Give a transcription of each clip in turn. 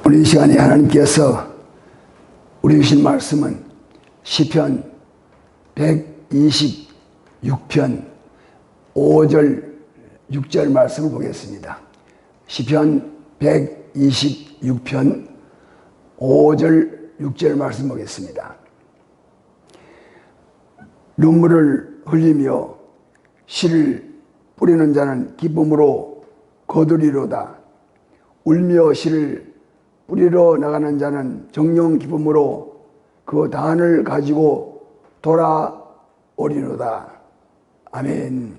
오늘 이 시간에 하나님께서 우리 주신 말씀은 시편 126편 5절 6절 말씀을 보겠습니다. 시편 126편 5절 6절 말씀 보겠습니다. 눈물을 흘리며 씨를 뿌리는 자는 기쁨으로 거두리로다. 울며 씨를 뿌리러 나가는 자는 정령 기쁨으로 그 단을 가지고 돌아오리로다. 아멘.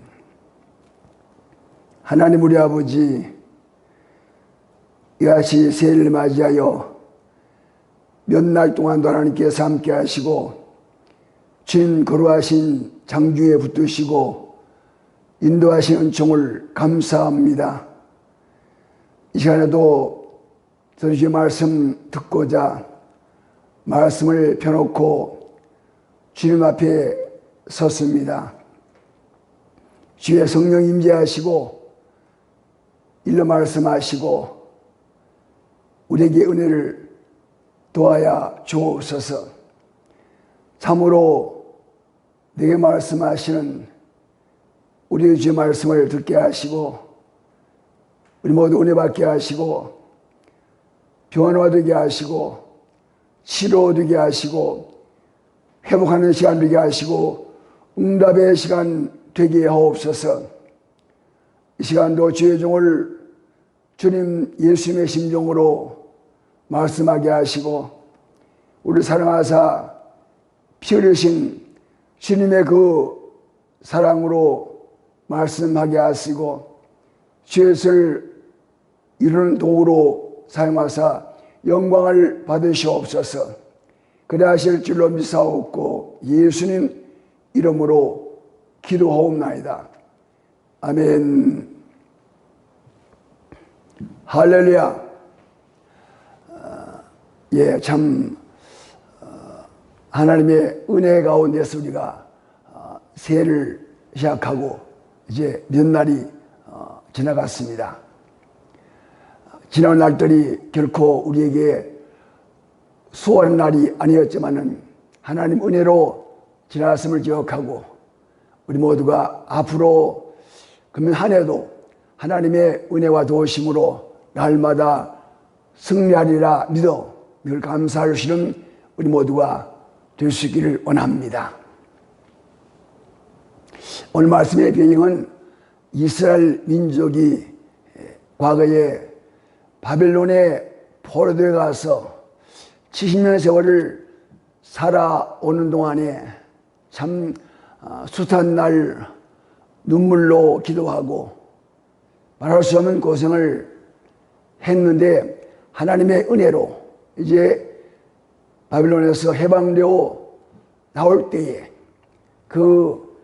하나님 우리 아버지, 이같이 새해를 맞이하여 몇 날 동안도 하나님께서 함께 하시고 주님 거룩하신 장중에 붙드시고 인도하신 은총을 감사합니다. 이 시간에도 주의 말씀 듣고자 말씀을 펴놓고 주님 앞에 섰습니다. 주의 성령 임재하시고 일러 말씀하시고 우리에게 은혜를 도와야 주옵소서. 참으로 내게 말씀하시는 우리의 주의 말씀을 듣게 하시고 우리 모두 은혜 받게 하시고 변화되게 하시고 치료되게 하시고 회복하는 시간 되게 하시고 응답의 시간 되게 하옵소서. 이 시간도 주의 종을 주님 예수님의 심정으로 말씀하게 하시고 우리를 사랑하사 피 흘리신 주님의 그 사랑으로 말씀하게 하시고 죄를 이루는 도구로 사용하사 영광을 받으시옵소서. 그래 하실 줄로 믿사옵고 예수님 이름으로 기도하옵나이다. 아멘. 할렐루야. 참 하나님의 은혜 가운데서 우리가 새해를 시작하고 이제 몇 날이 지나갔습니다. 지난 날들이 결코 우리에게 수월한 날이 아니었지만은 하나님 은혜로 지났음을 기억하고 우리 모두가 앞으로 금년 한 해도 하나님의 은혜와 도우심으로 날마다 승리하리라 믿어 늘 감사하시는 우리 모두가 될 수 있기를 원합니다. 오늘 말씀의 배경은 이스라엘 민족이 과거에 바벨론에 포로되어 가서 70년의 세월을 살아오는 동안에 참 숱한 날 눈물로 기도하고 말할 수 없는 고생을 했는데 하나님의 은혜로 이제 바벨론에서 해방되어 나올 때에 그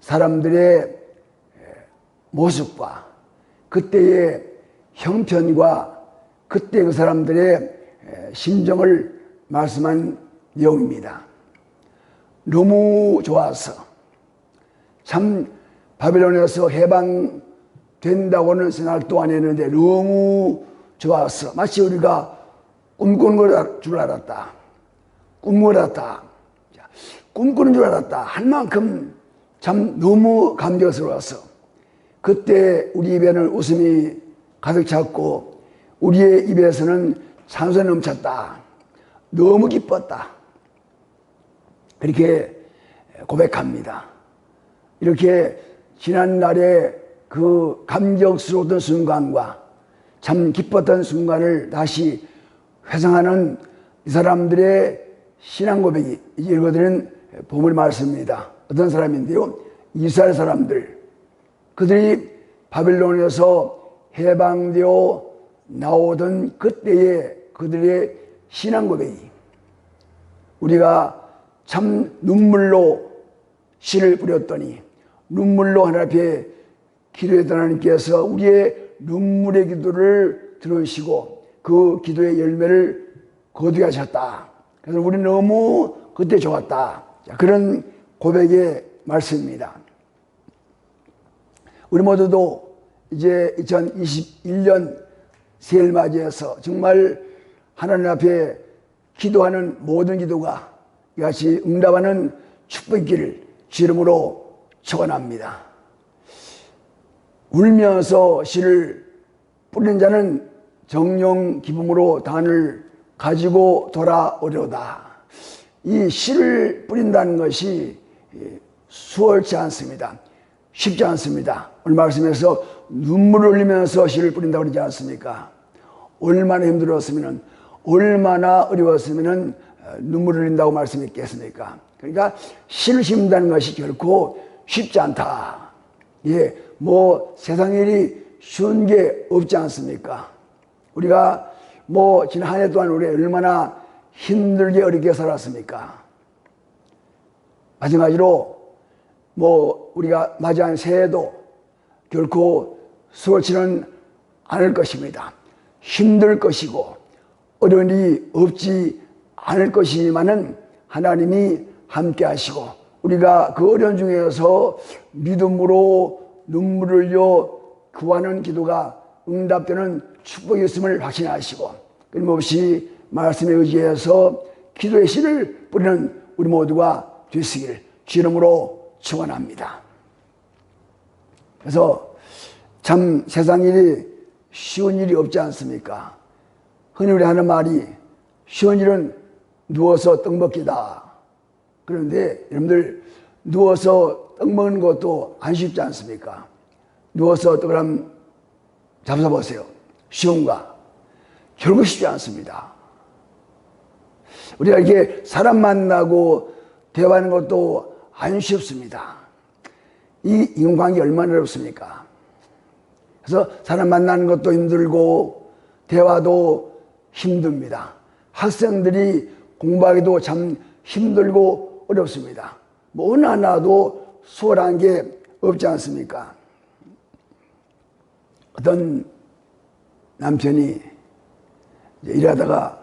사람들의 모습과 그때의 형편과 그때 그 사람들의 심정을 말씀한 내용입니다. 너무 좋아서 참 바벨론에서 해방된다고는 생각도 안 했는데 너무 좋아서 마치 우리가 꿈꾸는 줄 알았다. 꿈꾸는 줄 알았다 할 만큼 참 너무 감격스러워서 그때 우리 입에는 웃음이 가득 찼고 우리의 입에서는 찬송이 넘쳤다. 너무 기뻤다. 그렇게 고백합니다. 이렇게 지난날의 그 감격스러웠던 순간과 참 기뻤던 순간을 다시 회상하는 이 사람들의 신앙 고백이 이제 읽어드리는 보물 말씀입니다. 어떤 사람인데요? 이스라엘 사람들. 그들이 바벨론에서 해방되어 나오던 그때의 그들의 신앙 고백이 우리가 참 눈물로 씨를 뿌렸더니 눈물로 하나님 앞에 기도했던 하나님께서 우리의 눈물의 기도를 들으시고 그 기도의 열매를 거두게 하셨다. 그래서 우리는 너무 그때 좋았다. 그런 고백의 말씀입니다. 우리 모두도 이제 2021년 새해를 맞이해서 정말 하나님 앞에 기도하는 모든 기도가 이같이 응답하는 축복이기를 주 이름으로 축원합니다. 울면서 씨를 뿌리는 자는 정령 기쁨으로 단을 가지고 돌아오려다. 이 씨를 뿌린다는 것이 수월치 않습니다. 쉽지 않습니다. 오늘 말씀에서 눈물을 흘리면서 씨를 뿌린다고 그러지 않습니까? 얼마나 힘들었으면, 얼마나 어려웠으면 눈물을 흘린다고 말씀했겠습니까? 그러니까 씨를 심는다는 것이 결코 쉽지 않다. 예, 뭐 세상 일이 쉬운 게 없지 않습니까? 우리가 뭐 지난 한 해 동안 우리 얼마나 힘들게 어렵게 살았습니까? 마찬가지로 뭐 우리가 맞이한 새해도 결코 수월치는 않을 것입니다. 힘들 것이고 어려운 일이 없지 않을 것이지만은 하나님이 함께 하시고 우리가 그 어려운 중에서 믿음으로 눈물을 흘려 구하는 기도가 응답되는 축복이 있음을 확신하시고 끊임없이 말씀에 의지해서 기도의 씨를 뿌리는 우리 모두가 되시기를 주 이름으로 축원합니다. 그래서 참 세상 일이 쉬운 일이 없지 않습니까? 흔히 우리 하는 말이 쉬운 일은 누워서 떡 먹기다. 그런데 여러분들 누워서 떡 먹는 것도 안 쉽지 않습니까? 누워서 떡을 한번 잡숴보세요. 쉬운가? 결국 쉽지 않습니다. 우리가 이렇게 사람 만나고 대화하는 것도 안 쉽습니다. 이 인간관계 얼마나 어렵습니까? 그래서 사람 만나는 것도 힘들고 대화도 힘듭니다. 학생들이 공부하기도 참 힘들고 어렵습니다. 뭐 어느 하나도 수월한 게 없지 않습니까? 어떤 남편이 일하다가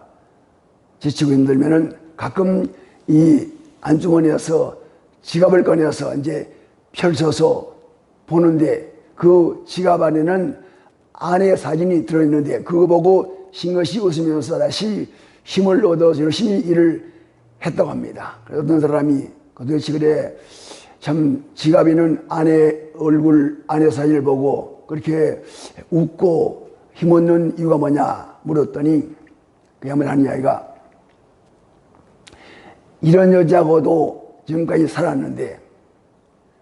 지치고 힘들면은 가끔 이 안주머니에서 지갑을 꺼내서 이제 펼쳐서 보는데 그 지갑 안에는 아내의 사진이 들어있는데 그거 보고 싱긋이 웃으면서 다시 힘을 얻어서 열심히 일을 했다고 합니다. 그래서 어떤 사람이 도대체 그래 참 지갑에는 아내 얼굴, 아내 사진을 보고 그렇게 웃고 힘없는 이유가 뭐냐 물었더니 그 양반이 하는 이야기가 이런 여자하고도 지금까지 살았는데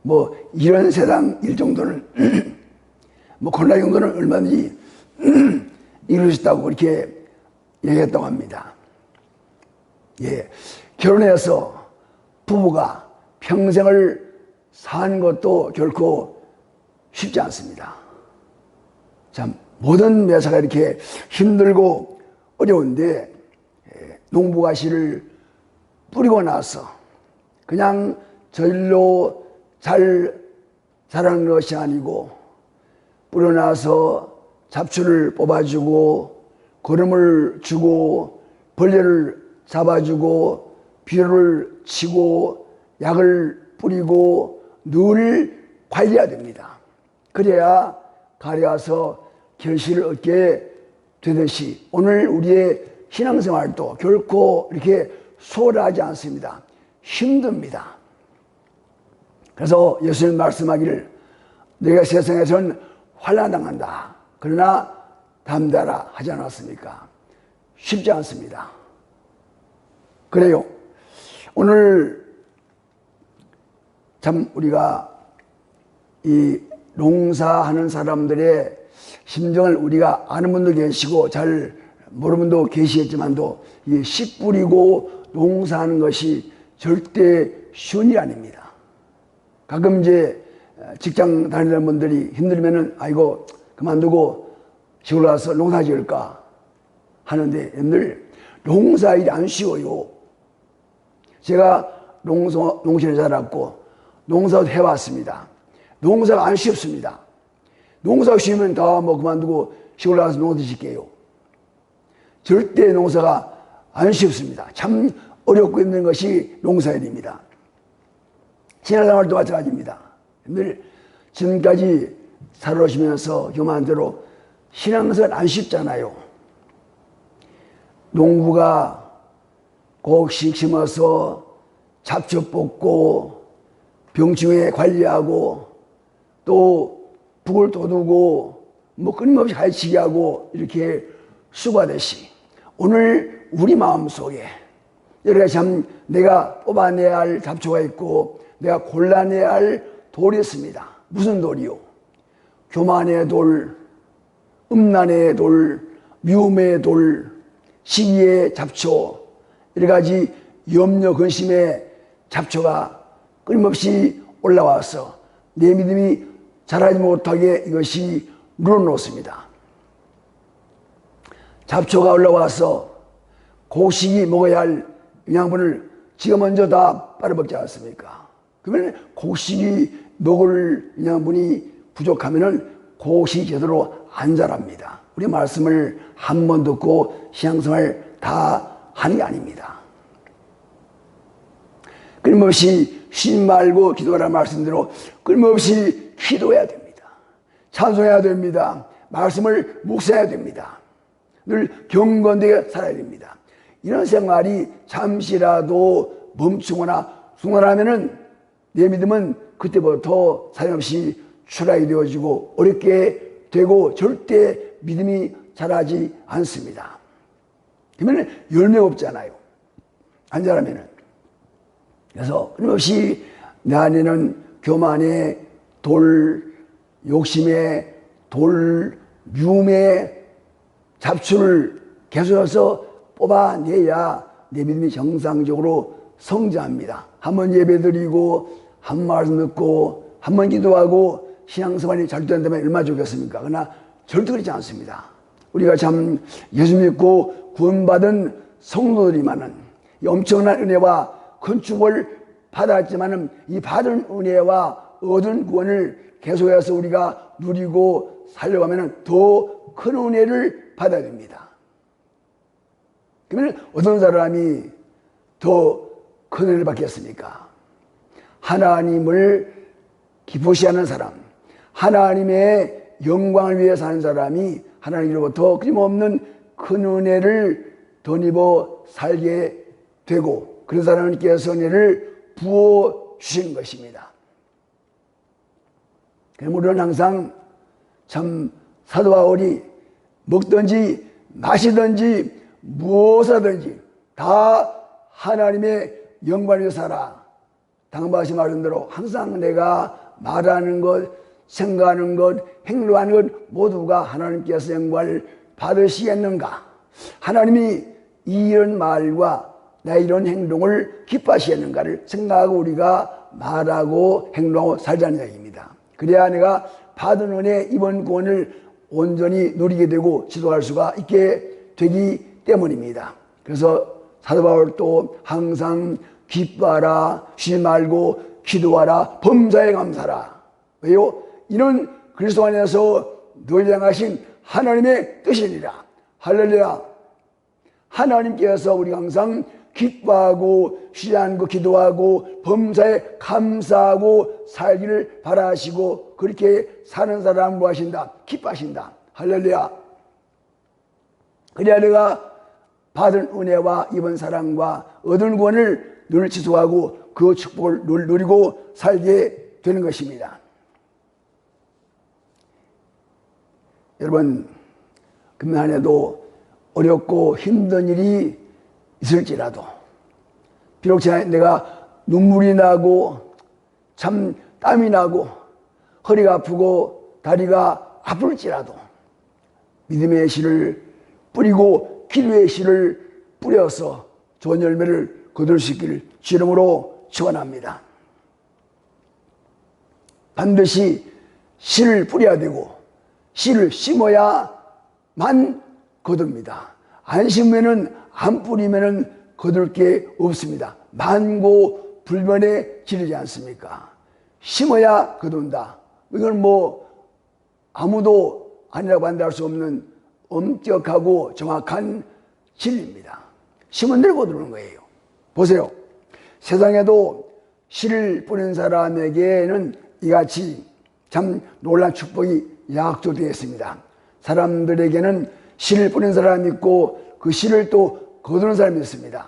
뭐 이런 세상 일 정도는 뭐 콜라 정도는 얼마든지 이룰 수 있다고 그렇게 얘기했다고 합니다. 예, 결혼해서 부부가 평생을 사는 것도 결코 쉽지 않습니다. 참 모든 매사가 이렇게 힘들고 어려운데 농부가 씨를 뿌리고 나서 그냥 저일로 잘 자라는 것이 아니고 뿌려놔서 잡초를 뽑아주고 거름을 주고 벌레를 잡아주고 비료를 치고 약을 뿌리고 늘 관리해야 됩니다. 그래야 가려서 결실을 얻게 되듯이 오늘 우리의 신앙생활도 결코 이렇게 수월하지 않습니다. 힘듭니다. 그래서 예수님 말씀하기를 너희가 세상에서는 환난당한다. 그러나 담대하라 하지 않았습니까? 쉽지 않습니다. 그래요. 오늘 참 우리가 이 농사하는 사람들의 심정을 우리가 아는 분도 계시고 잘 모르는 분도 계시겠지만도 이 씨 뿌리고 농사하는 것이 절대 쉬운 일이 아닙니다. 가끔 이제 직장 다니는 분들이 힘들면은 아이고 그만두고 시골 가서 농사 지을까 하는데 여러분들 농사 일이 안 쉬워요. 제가 농촌에 자랐고 농사도 해왔습니다. 농사가 안 쉽습니다. 농사가 쉬우면 다 뭐 그만두고 시골 가서 농사 짓게요. 절대 농사가 안 쉽습니다. 참 어렵고 힘든 것이 농사일입니다. 신앙생활도 마찬가지입니다. 늘 지금까지 살아오시면서 교만대로 신앙생활 안 쉽잖아요. 농부가 곡식 심어서 잡초 뽑고 병충해 관리하고 또 북을 돋우고 뭐 끊임없이 가르치게 하고 이렇게 수고하듯이 오늘 우리 마음속에 여러 가지 참 내가 뽑아내야 할 잡초가 있고 내가 골라내야 할 돌이 있습니다. 무슨 돌이요? 교만의 돌, 음란의 돌, 미움의 돌, 시기의 잡초, 여러 가지 염려, 근심의 잡초가 끊임없이 올라와서 내 믿음이 자라지 못하게 이것이 눌러놓습니다. 잡초가 올라와서 곡식이 먹어야 할 영양분을 지가 먼저 다 빨아먹지 않습니까? 그러면 곡식이 먹을 영양분이 부족하면 곡식이 제대로 안 자랍니다. 우리 말씀을 한 번 듣고 신앙생활 다 하는 게 아닙니다. 끊임없이 쉬지 말고 기도하라는 말씀대로 끊임없이 기도해야 됩니다. 찬송해야 됩니다. 말씀을 묵상해야 됩니다. 늘 경건되게 살아야 됩니다. 이런 생활이 잠시라도 멈추거나 중단하면은 내 믿음은 그때부터 사정없이 추락이 되어지고 어렵게 되고 절대 믿음이 자라지 않습니다. 그러면 열매가 없잖아요. 안 자라면은. 그래서 끊임없이 내 안에는 교만의 돌, 욕심의 돌, 미움의 잡초를 계속해서 뽑아내야 내 믿음이 정상적으로 성장합니다. 한번 예배드리고 한 말씀 듣고 한 번 기도하고 신앙생활이 잘 된다면 얼마나 좋겠습니까? 그러나 절대 그렇지 않습니다. 우리가 참 예수 믿고 구원받은 성도들이만은 엄청난 은혜와 큰 축복을 받았지만은 이 받은 은혜와 얻은 구원을 계속해서 우리가 누리고 살려가면은 더 큰 은혜를 받아야 됩니다. 그러면 어떤 사람이 더 큰 은혜를 받겠습니까? 하나님을 기쁘시하는 사람, 하나님의 영광을 위해 사는 사람이 하나님으로부터 끊임없는 큰 은혜를 덧입어 살게 되고 그런 사람께서 은혜를 부어주시는 것입니다. 그럼 우리는 항상 참 사도 바울이 먹든지 마시든지 무엇을 하든지 다 하나님의 영광을 위해 살아. 당부하신 말씀대로 항상 내가 말하는 것, 생각하는 것, 행동하는 것 모두가 하나님께서 영광을 받으시겠는가? 하나님이 이런 말과 나 이런 행동을 기뻐하시겠는가를 생각하고 우리가 말하고 행동하고 살자는 얘기입니다. 그래야 내가 받은 은혜 이번 구원을 온전히 누리게 되고 지도할 수가 있게 되기 때문입니다. 그래서 사도 바울도 항상 기뻐하라, 쉬지 말고 기도하라, 범사에 감사하라. 왜요? 이는 그리스도 안에서 너희를 향하신 하나님의 뜻이니라. 할렐루야. 하나님께서 우리가 항상 기뻐하고 쉬지 않고 기도하고 범사에 감사하고 살기를 바라시고 그렇게 사는 사람을 뭐 하신다? 기뻐하신다. 할렐루야. 그래야 내가 받은 은혜와 입은 사랑과 얻은 구원을 늘 지속하고 그 축복을 늘 누리고 살게 되는 것입니다. 여러분, 금년 한 해도 어렵고 힘든 일이 있을지라도 비록 내가 눈물이 나고 참 땀이 나고 허리가 아프고 다리가 아플지라도 믿음의 씨를 뿌리고 기도의 씨를 뿌려서 좋은 열매를 거둘 수 있기를 주 이름으로 축원합니다. 반드시 씨를 뿌려야 되고 씨를 심어야만 거둡니다. 안 심으면은 안 뿌리면은 거둘 게 없습니다. 만고 불변에 지르지 않습니까? 심어야 거둔다. 이건 뭐 아무도 아니라고 반대할 수 없는 엄격하고 정확한 진리입니다. 심은 대로 거두는 거예요. 보세요. 세상에도 씨를 뿌리는 사람에게는 이같이 참 놀라운 축복이 약속되어 있습니다. 사람들에게는 씨를 뿌리는 사람이 있고 그 씨를 또 거두는 사람이 있습니다.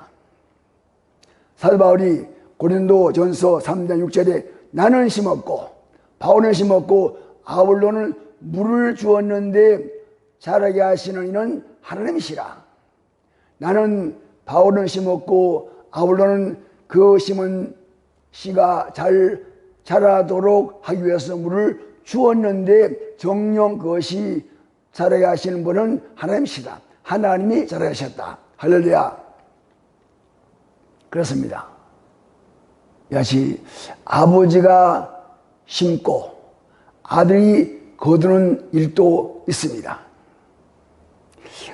사도 바울이 고린도전서 3장 6절에 나는 심었고 바울은 심었고 아볼로는 물을 주었는데 자라게 하시는 이는 하나님이시라. 나는 바울은 심었고 아볼로는 그 심은 씨가 잘 자라도록 하기 위해서 물을 주었는데 정녕 그것이 자라게 하시는 분은 하나님이시다. 하나님이 자라게 하셨다. 할렐루야. 그렇습니다. 역시 아버지가 심고 아들이 거두는 일도 있습니다.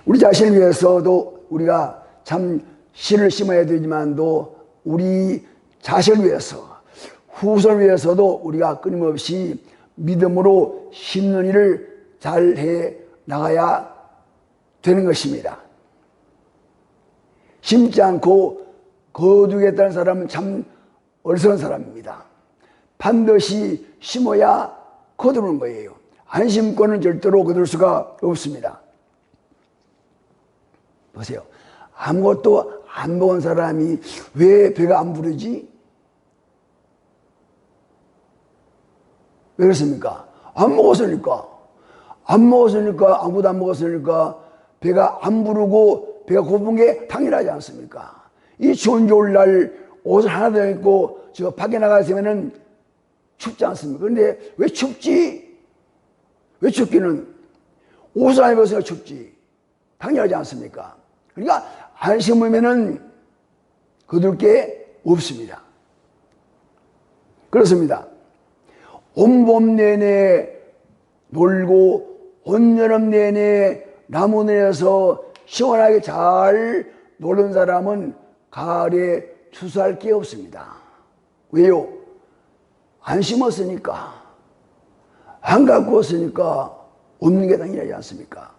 우리 자신을 위해서도 우리가 참 씨를 심어야 되지만도 우리 자신을 위해서 후손을 위해서도 우리가 끊임없이 믿음으로 심는 일을 잘해 나가야 되는 것입니다. 심지 않고 거두겠다는 사람은 참 어리석은 사람입니다. 반드시 심어야 거두는 거예요. 안 심고는 절대로 거둘 수가 없습니다. 보세요. 아무것도 안 먹은 사람이 왜 배가 안 부르지? 왜 그렇습니까? 안 먹었으니까. 아무것도 안 먹었으니까 배가 안 부르고 배가 고픈 게 당연하지 않습니까? 이 추운 겨울날 옷을 하나도 안 입고 저 밖에 나가시면은 춥지 않습니까? 그런데 왜 춥지? 왜 춥기는? 옷을 안 입어서 춥지. 당연하지 않습니까? 그러니까 안 심으면은 거둘 게 없습니다. 그렇습니다. 온 봄 내내 놀고 온 여름 내내 나무늘에서 시원하게 잘 노는 사람은 가을에 추수할 게 없습니다. 왜요? 안 심었으니까, 안 가꾸었으니까 없는 게 당연하지 않습니까?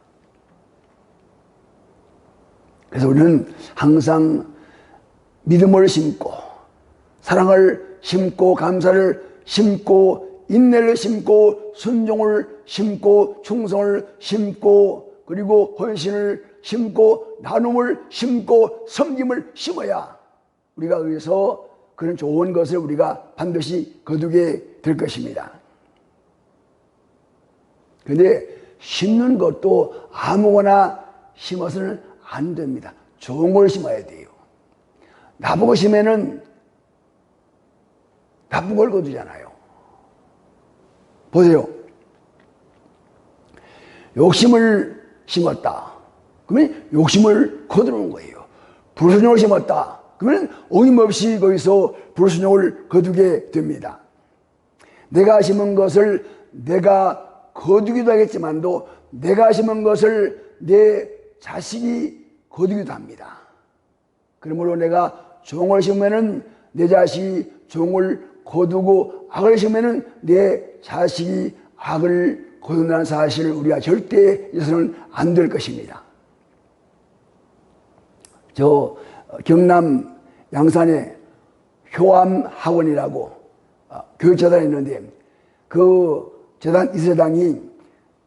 그래서 우리는 항상 믿음을 심고 사랑을 심고 감사를 심고 인내를 심고 순종을 심고 충성을 심고 그리고 헌신을 심고 나눔을 심고 섬김을 심어야 우리가 여기서 그런 좋은 것을 우리가 반드시 거두게 될 것입니다. 그런데 심는 것도 아무거나 심어서는 안 됩니다. 좋은 걸 심어야 돼요. 나보고 심으면은 나쁜 걸 거두잖아요. 보세요. 욕심을 심었다. 그러면 욕심을 거두는 거예요. 불순종을 심었다. 그러면 어김없이 거기서 불순종을 거두게 됩니다. 내가 심은 것을 내가 거두기도 하겠지만도 내가 심은 것을 내 자식이 거두기도 합니다. 그러므로 내가 종을 심으면은 내 자식이 종을 거두고 악을 심으면은 내 자식이 악을 거둔다는 사실을 우리가 절대 잊어서는 안 될 것입니다. 저 경남 양산에 효암학원이라고 교육재단이 있는데 그 재단 이사장이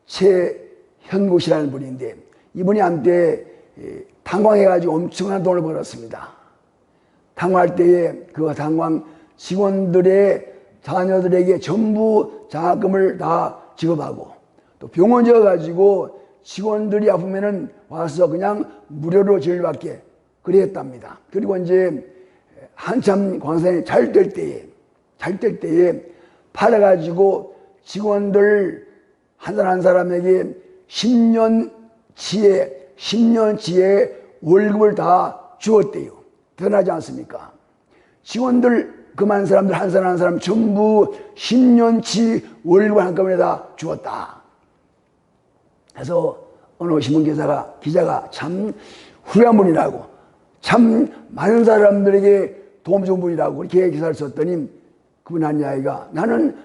최현국 씨라는 분인데 이분이 한때 탄광해가지고 엄청난 돈을 벌었습니다. 탄광할 때에 그 탄광 직원들의 자녀들에게 전부 장학금을 다 지급하고 또 병원 지어가지고 직원들이 아프면은 와서 그냥 무료로 진료받게 그랬답니다. 그리고 이제 한참 광산이 잘 될 때에 팔아가지고 직원들 한 사람 한 사람에게 10년치의 월급을 다 주었대요. 대단하지 않습니까? 직원들 그만 사람들 한 사람 한 사람 전부 10년치 월급을 한꺼번에 다 주었다. 그래서 어느 기자가 참 훌륭한 분이라고 참 많은 사람들에게 도움 준 분이라고 이렇게 기사를 썼더니 그분 한 이야기가 나는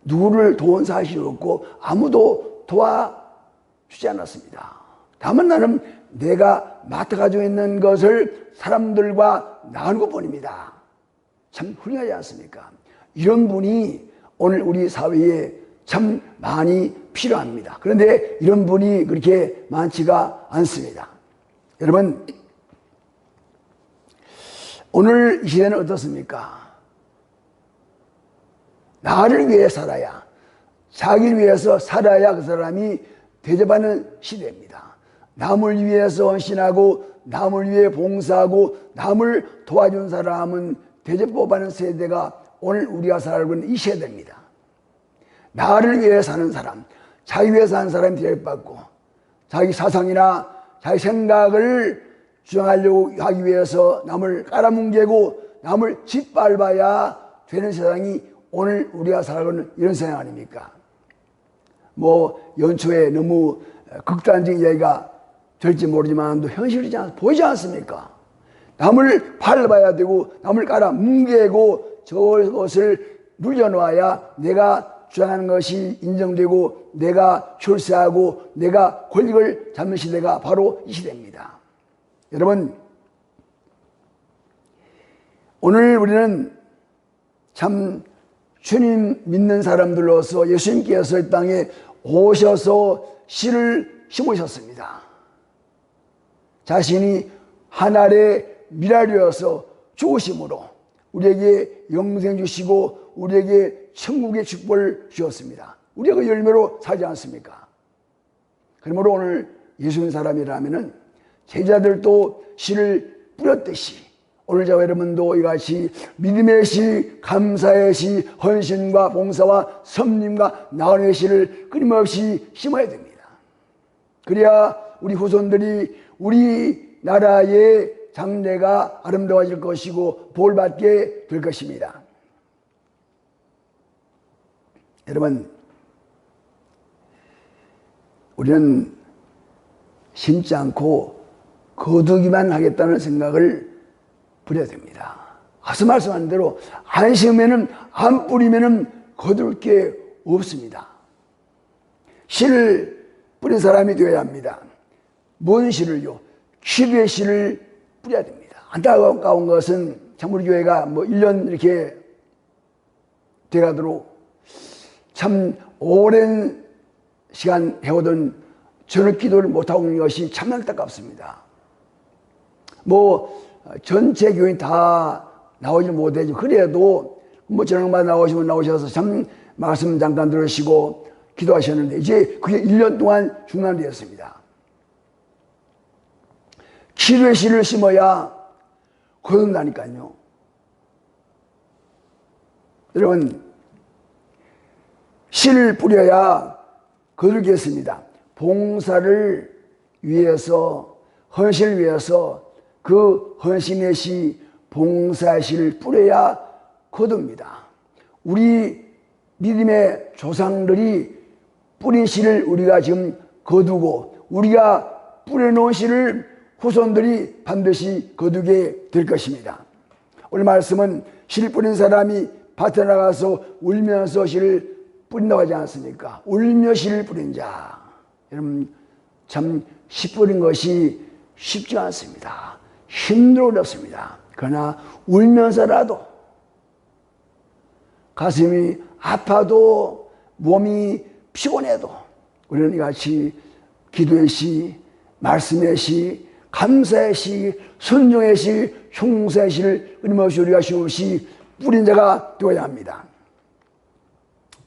누구를 도운 사실이 없고 아무도 도와주지 않았습니다. 다만 나는 내가 맡아가지고 있는 것을 사람들과 나누는 것뿐입니다. 참 훌륭하지 않습니까? 이런 분이 오늘 우리 사회에 참 많이 필요합니다. 그런데 이런 분이 그렇게 많지가 않습니다. 여러분, 오늘 이 시대는 어떻습니까? 나를 위해 살아야, 자기를 위해서 살아야 그 사람이 대접하는 시대입니다. 남을 위해서 헌신하고 남을 위해 봉사하고 남을 도와준 사람은 대접받는 세대가 오늘 우리가 살고 있는 이 세대입니다. 나를 위해 사는 사람, 자기 위해 사는 사람이 대접받고 자기 사상이나 자기 생각을 주장하려고 하기 위해서 남을 깔아뭉개고 남을 짓밟아야 되는 세상이 오늘 우리가 살고 있는 이런 세상 아닙니까? 뭐 연초에 너무 극단적인 이야기가 될지 모르지만 현실이지 보이지 않습니까? 남을 밟아야 되고 남을 깔아뭉개고 저것을 눌려놓아야 내가 주장하는 것이 인정되고 내가 출세하고 내가 권력을 잡는 시대가 바로 이 시대입니다. 여러분, 오늘 우리는 참 주님 믿는 사람들로서 예수님께서 이 땅에 오셔서 씨를 심으셨습니다. 자신이 하늘의 미랄이어서 죽으심으로 우리에게 영생 주시고 우리에게 천국의 축복을 주셨습니다. 우리가 그 열매로 살지 않습니까? 그러므로 오늘 예수 믿는 사람이라면은 제자들도 씨를 뿌렸듯이 오늘 저와 여러분도 이같이 믿음의 씨, 감사의 씨, 헌신과 봉사와 섬김과 나눔의 씨를 끊임없이 심어야 됩니다. 그래야 우리 후손들이 우리나라의 장래가 아름다워질 것이고 복받게 될 것입니다. 여러분, 우리는 심지 않고 거두기만 하겠다는 생각을 버려야 됩니다. 앞서 말씀한 대로 안 심으면은 안 뿌리면은 거둘 게 없습니다. 씨를 뿌린 사람이 되어야 합니다. 뭔 씨를요? 기도의 씨를 뿌려야 됩니다. 안타까운 것은 참 우리 교회가 뭐 1년 이렇게 돼가도록 참 오랜 시간 해오던 저녁 기도를 못하고 있는 것이 참 안타깝습니다. 뭐 전체 교인 다 나오지 못하지 그래도 뭐 저녁마다 나오시면 나오셔서 참 말씀 잠깐 들으시고 기도하셨는데 이제 그게 1년 동안 중단되었습니다. 기도의 씨를 심어야 거둔다니까요. 여러분, 씨를 뿌려야 거두겠습니다. 봉사를 위해서, 헌신을 위해서 그 헌신의 씨, 봉사의 씨를 뿌려야 거둡니다. 우리 믿음의 조상들이 뿌린 씨를 우리가 지금 거두고 우리가 뿌려놓은 씨를 후손들이 반드시 거두게 될 것입니다. 오늘 말씀은 씨를 뿌린 사람이 밭에 나가서 울면서 씨를 뿌린다고 하지 않습니까? 울며 씨를 뿌린 자. 여러분, 참 씨 뿌린 것이 쉽지 않습니다. 힘들어 어렵습니다. 그러나 울면서라도 가슴이 아파도 몸이 피곤해도 우리는 이같이 기도의 씨, 말씀의 씨, 감사의 씨, 순종의 씨, 충성의 씨를 끊임없이 우리가 쉬우시 뿌린 자가 되어야 합니다.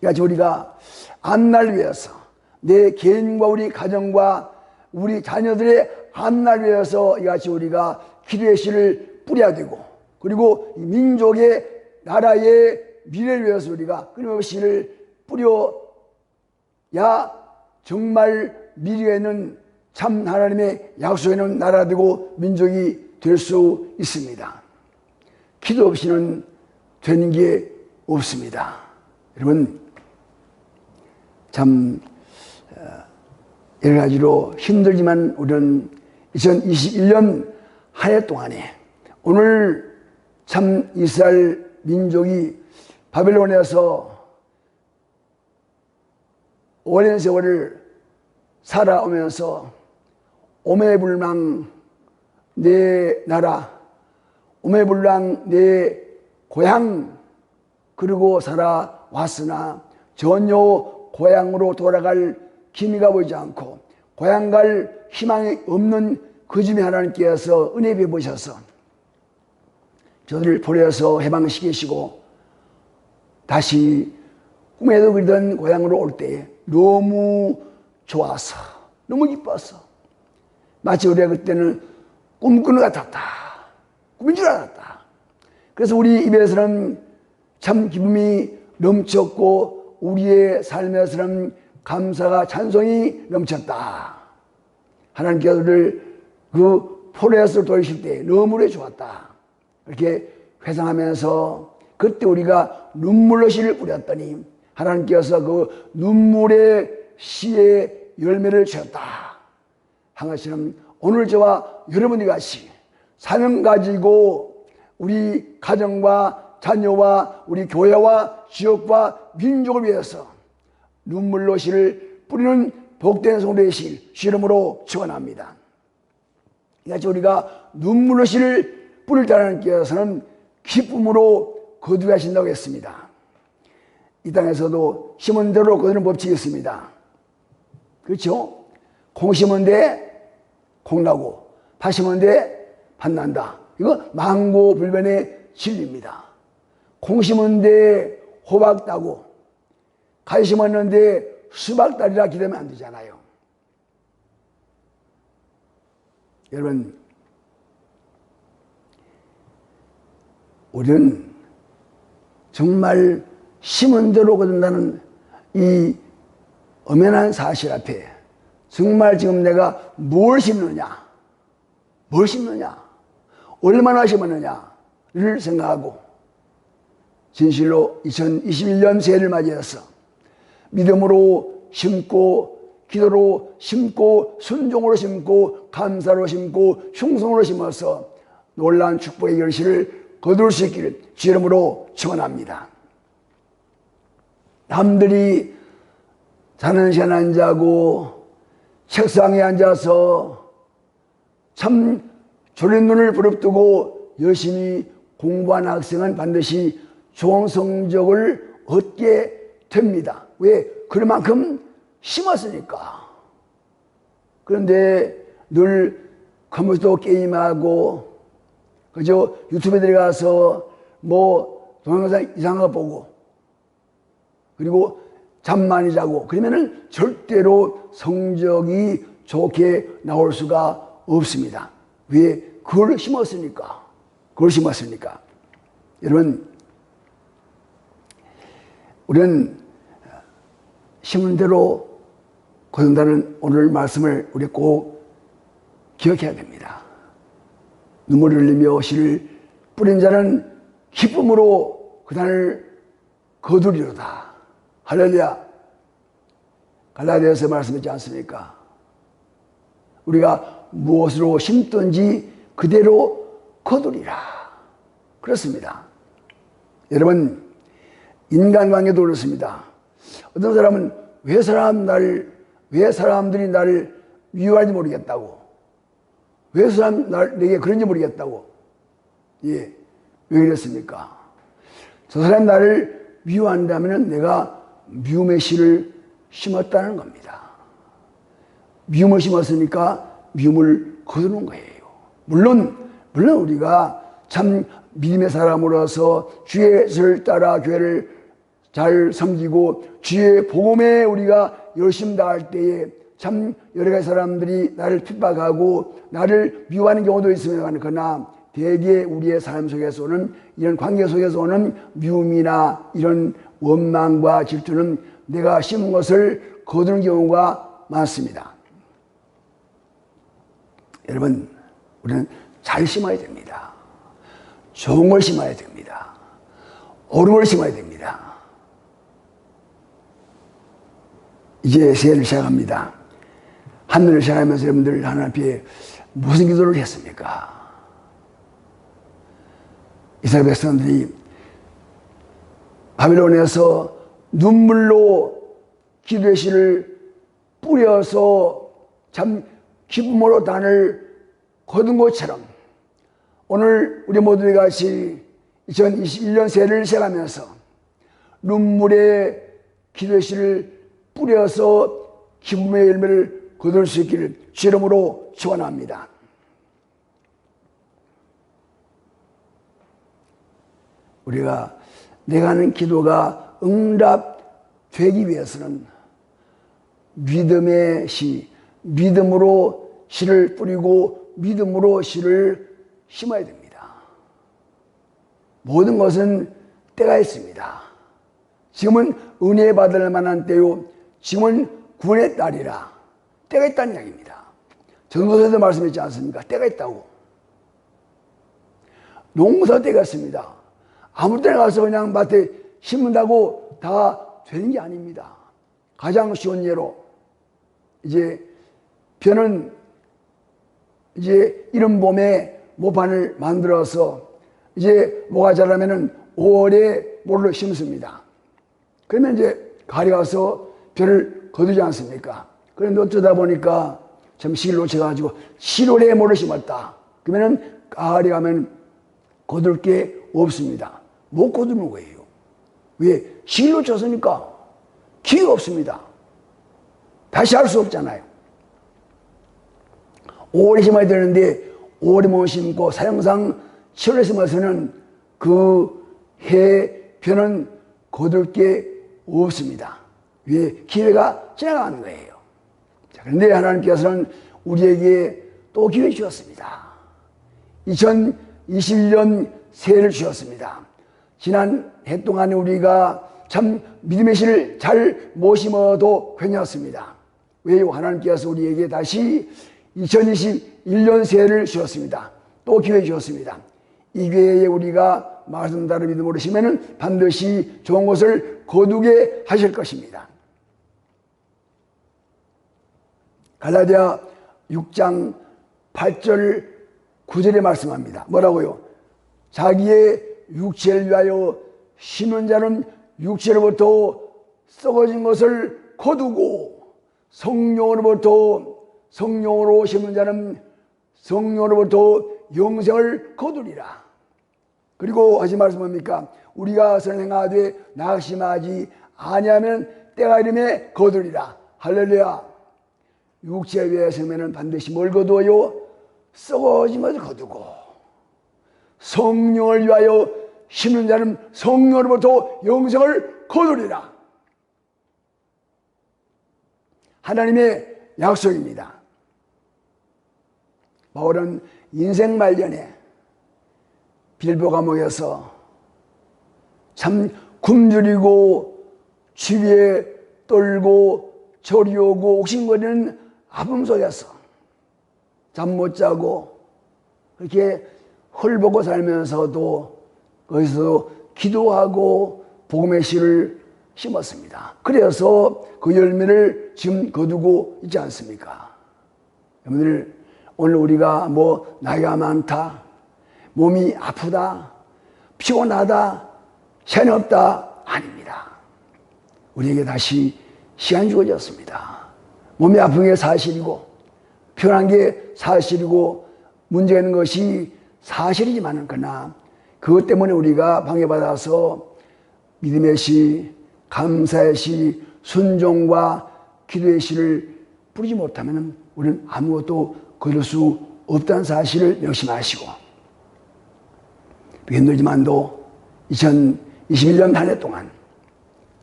이같이 우리가 앞날 위해서 내 개인과 우리 가정과 우리 자녀들의 앞날 위해서 이같이 우리가 기도의 씨를 뿌려야 되고 그리고 민족의 나라의 미래를 위해서 우리가 끊임없이 씨를 뿌려야 정말 미래에는 참 하나님의 약속에 있는 나라가 되고 민족이 될 수 있습니다. 기도 없이는 되는 게 없습니다. 여러분, 참 여러 가지로 힘들지만 우리는 2021년 한 해 동안에 오늘 참 이스라엘 민족이 바벨론에서 오랜 세월을 살아오면서 오매불망 내 나라, 오매불망 내 고향 그리고 살아왔으나 전혀 고향으로 돌아갈 기미가 보이지 않고 고향 갈 희망이 없는 그 즈음에 하나님께서 은혜 베푸셔서 저들을 보내서 해방시키시고 다시 꿈에도 그리던 고향으로 올 때에 너무 좋아서 너무 기뻐서 마치 우리가 그때는 꿈꾸는 것 같았다. 꿈인 줄 알았다. 그래서 우리 입에서는 참 기쁨이 넘쳤고 우리의 삶에서는 감사가 찬송이 넘쳤다. 하나님께서 우리를 그 포레스로 돌리실 때 너무나 좋았다. 이렇게 회상하면서 그때 우리가 눈물로 씨를 뿌렸더니 하나님께서 그 눈물의 씨의 열매를 주셨다. 한 것처럼 오늘 저와 여러분이 같이 사명 가지고 우리 가정과 자녀와 우리 교회와 지역과 민족을 위해서 눈물로 씨를 뿌리는 복된 성도 되실 주 이름으로 축원합니다. 이같이 우리가 눈물로 씨를 뿌릴 때 하나님께서는 기쁨으로 거두하신다고 했습니다. 이 땅에서도 심은 대로 거두는 법칙이 있습니다. 그렇죠? 콩 심은 데 콩 나고 팥 심은 데 팥 난다. 이거 만고불변의 진리입니다. 콩 심은 데 호박 따고 가지 심었는데 수박 따리라 기대면 안 되잖아요. 여러분, 우리는 정말 심은 대로 거둔다는 이 엄연한 사실 앞에 정말 지금 내가 뭘 심느냐, 얼마나 심었느냐를 생각하고 진실로 2021년 새해를 맞이해서 믿음으로 심고 기도로 심고 순종으로 심고 감사로 심고 충성으로 심어서 놀라운 축복의 결실을 거둘 수 있기를 주 이름으로 축원합니다. 남들이 자는 시간에 안 자고 책상에 앉아서 참 졸린 눈을 부릅뜨고 열심히 공부한 학생은 반드시 좋은 성적을 얻게 됩니다. 왜? 그만큼 심었으니까. 그런데 늘 컴퓨터 게임하고 그저 유튜브에 들어가서 뭐 동영상 이상한 거 보고 그리고 잠 많이 자고 그러면은 절대로 성적이 좋게 나올 수가 없습니다. 왜? 그걸 심었으니까. 여러분, 우리는 심은 대로 거둔다는 오늘 말씀을 우리 꼭 기억해야 됩니다. 눈물을 흘리며 씨를 뿌린 자는 기쁨으로 그 단을 거두리로다. 할렐루야. 갈라디아서 말씀했지 않습니까? 우리가 무엇으로 심든지 그대로 거두리라. 그렇습니다. 여러분, 인간관계도 그렇습니다. 어떤 사람은 왜 사람들이 나를 미워할지 모르겠다고, 왜 내게 그런지 모르겠다고. 예, 왜 그랬습니까? 저 사람이 나를 미워한다면 내가 미움의 씨를 심었다는 겁니다. 미움을 심었으니까 미움을 거두는 거예요. 물론 우리가 참 믿음의 사람으로서 주의 뜻을 따라 교회를 잘 섬기고 주의 복음에 우리가 열심히 다할 때에 참 여러 가지 사람들이 나를 핍박하고 나를 미워하는 경우도 있습니다. 그러나 대개 우리의 삶 속에서 오는 이런 관계 속에서 오는 미움이나 이런 원망과 질투는 내가 심은 것을 거두는 경우가 많습니다. 여러분, 우리는 잘 심어야 됩니다. 좋은 걸 심어야 됩니다. 옳은 걸 심어야 됩니다. 이제 새해를 시작합니다. 한 해를 시작하면서 여러분들 하나님 앞에 무슨 기도를 했습니까? 이스라엘 백성들이 바빌론에서 눈물로 기도의 씨를 뿌려서 참 기쁨으로 단을 거둔 것처럼 오늘 우리 모두 같이 2021년 새해를 시작하면서 눈물의 기도의 씨를 뿌려서 기쁨의 열매를 거둘 수 있기를 주 이름으로 축원합니다. 우리가 내가 하는 기도가 응답되기 위해서는 믿음의 씨, 믿음으로 씨를 뿌리고 믿음으로 씨를 심어야 됩니다. 모든 것은 때가 있습니다. 지금은 은혜 받을 만한 때요, 지금은 구원의 딸이라 때가 있다는 이야기입니다. 전도서에도 말씀했지 않습니까? 때가 있다고. 농사 때가 있습니다. 아무 때나 가서 그냥 밭에 심는다고 다 되는 게 아닙니다. 가장 쉬운 예로 이제 벼는 이제 이른 봄에 모판을 만들어서 이제 모가 자라면은 5월에 모를 심습니다. 그러면 이제 가을에 가서 벼를 거두지 않습니까? 그런데 어쩌다 보니까 참 시기를 놓쳐가지고 7월에 모를 심었다. 그러면은 가을에 가면 거둘 게 없습니다. 못 거두는 거예요. 왜? 시기를 놓쳤으니까 기회가 없습니다. 다시 할 수 없잖아요. 5월에 심어야 되는데 5월에 못 심고 사형상 7월에 심어서는 그 해 벼는 거둘 게 없습니다. 왜? 기회가 지나가는 거예요. 자, 그런데 하나님께서는 우리에게 또 기회 주셨습니다. 2021년 새해를 주셨습니다. 지난 해 동안에 우리가 참 믿음의 씨를 잘 못 심어도 괜찮습니다. 왜요? 하나님께서 우리에게 다시 2021년 새해를 주셨습니다. 또 기회 주셨습니다. 이 기회에 우리가 말씀대로 믿음으로 심으면 반드시 좋은 것을 거두게 하실 것입니다. 갈라디아 6장 8절 9절에 말씀합니다. 뭐라고요? 자기의 육체를 위하여 심은 자는 육체로부터 썩어진 것을 거두고 성령으로 심은 자는 성령으로부터 영생을 거두리라. 그리고 하신 말씀 뭡니까? 우리가 선행하되 낙심하지 아니하면 때가 이름에 거두리라. 할렐루야. 육체에 위해 심으면 반드시 뭘 거두어요? 썩어진 것을 거두고 성령을 위하여 심는 자는 성령으로부터 영생을 거두리라. 하나님의 약속입니다. 바울은 인생 말년에 빌보 감옥에서 참 굶주리고 추위에 떨고 저리 오고 옥신거리는 아픔 속에서 잠 못 자고 그렇게 헐벗고 살면서도 거기서 기도하고 복음의 씨를 심었습니다. 그래서 그 열매를 지금 거두고 있지 않습니까? 여러분들, 오늘 우리가 뭐 나이가 많다, 몸이 아프다, 피곤하다, 시간이 없다, 아닙니다. 우리에게 다시 시간이 주어졌습니다. 몸이 아픈 게 사실이고 피곤한 게 사실이고 문제가 있는 것이 사실이지만은 그러나 그것 때문에 우리가 방해받아서 믿음의 씨, 감사의 씨, 순종과 기도의 씨를 뿌리지 못하면 우리는 아무것도 거둘 수 없다는 사실을 명심하시고, 힘들지만도 2021년 한 해 동안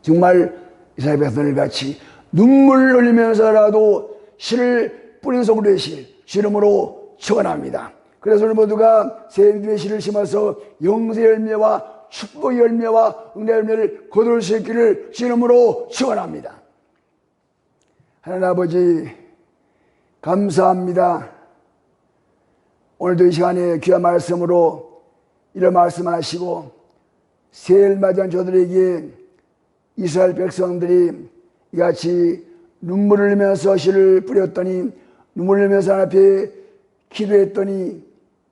정말 이스라엘 백성들 같이 눈물 흘리면서라도 씨를 뿌린 속으로의 씨, 이름으로 축원합니다. 그래서 우리 모두가 새 믿음의 씨를 심어서 영생 열매와 축복 열매와 은혜 열매를 거둘 수 있기를 이름으로 축원합니다. 하나님 아버지, 감사합니다. 오늘도 이 시간에 귀한 말씀으로 이런 말씀하시고 새해를 맞이한 저들에게 이스라엘 백성들이 이같이 눈물을 흘리면서 씨를 뿌렸더니, 눈물을 흘리면서 하나님 앞에 기도했더니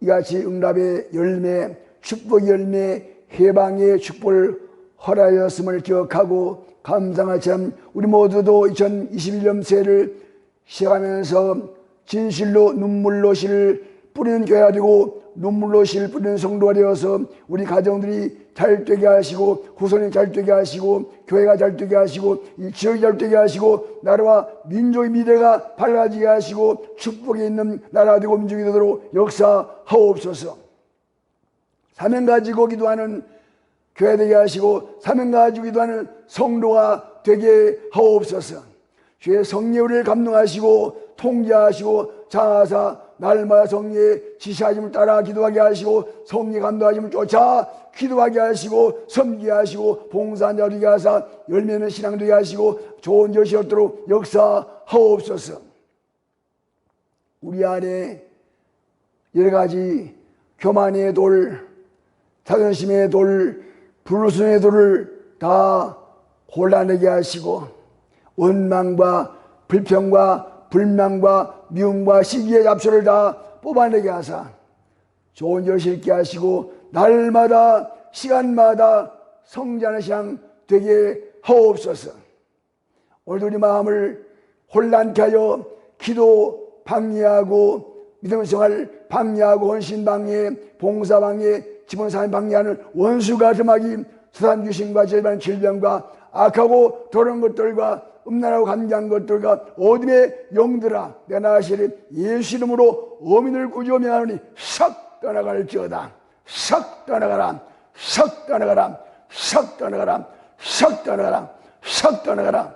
이같이 응답의 열매, 축복의 열매, 해방의 축복을 허락하였음을 기억하고 감사할 참 우리 모두도 2021년 새해를 시작하면서 진실로 눈물로 씨를 뿌리는 교회가 되고 눈물로 실 뿌리는 성도가 되어서 우리 가정들이 잘 되게 하시고 후손이 잘 되게 하시고 교회가 잘 되게 하시고 이 지역이 잘 되게 하시고 나라와 민족의 미래가 밝아지게 하시고 축복이 있는 나라가 되고 민족이 되도록 역사하옵소서. 사명 가지고 기도하는 교회 되게 하시고 사명 가지고 기도하는 성도가 되게 하옵소서. 주의 성령 우리를 감동하시고 통제하시고 장하사 날마다 성령의 지시하심을 따라 기도하게 하시고 성령의 감동하심을 쫓아 기도하게 하시고 섬기게 하시고 봉사한 자 되게 하사 열매는 신앙 되게 하시고 좋은 것이 없도록 역사하옵소서. 우리 안에 여러 가지 교만의 돌, 자존심의 돌, 불순의 돌을 다 골라내게 하시고 원망과 불평과 불만과 미움과 시기의 잡초를 다 뽑아내게 하사 좋은 것을 읽게 하시고 날마다 시간마다 성장하는 신앙 되게 하옵소서. 오늘도 우리 마음을 혼란케 하여 기도 방해하고 믿음 생활 방해하고 헌신 방해, 봉사 방해, 집안 삶 방해하는 원수가 듬하기 사단 귀신과 재반 질병과 악하고 더러운 것들과 음란하고 감기한 것들과 어둠의 영들아 내가 나가시리 예수 이름으로 어민을 구주어 명하노니 싹 떠나갈지어다. 싹 떠나가라. 싹 떠나가라. 싹 떠나가라. 싹 떠나가라. 싹 떠나가라.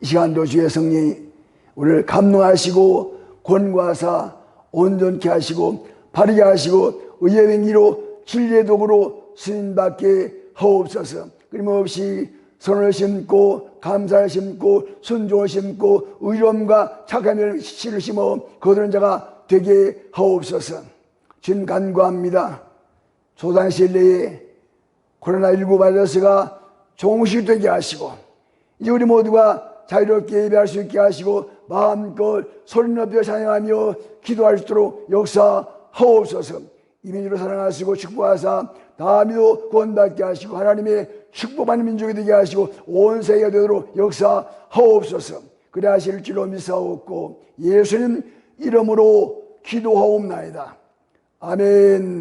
이 시간도 주의 성령이 우리를 감동하시고 권고하사 온전케 하시고 바르게 하시고 의의 맹기로 진리의 도구로 쓰임받게 하옵소서. 끊임없이 선을 심고 감사를 심고 순종을 심고 의로움과 착함을 씨를 심어 거두는 자가 되게 하옵소서. 주님 간구합니다. 조단시일 내에 코로나19 바이러스가 종식되게 하시고 이제 우리 모두가 자유롭게 예배할 수 있게 하시고 마음껏 소리 높여 찬양하며 기도할 수 있도록 역사하옵소서. 이민으로 사랑하시고 축복하사 다음에도 구원받게 하시고 하나님의 축복받는 민족이 되게 하시고 온 세계가 되도록 역사하옵소서. 그래 하실 줄로 믿사옵고 예수님 이름으로 기도하옵나이다. 아멘.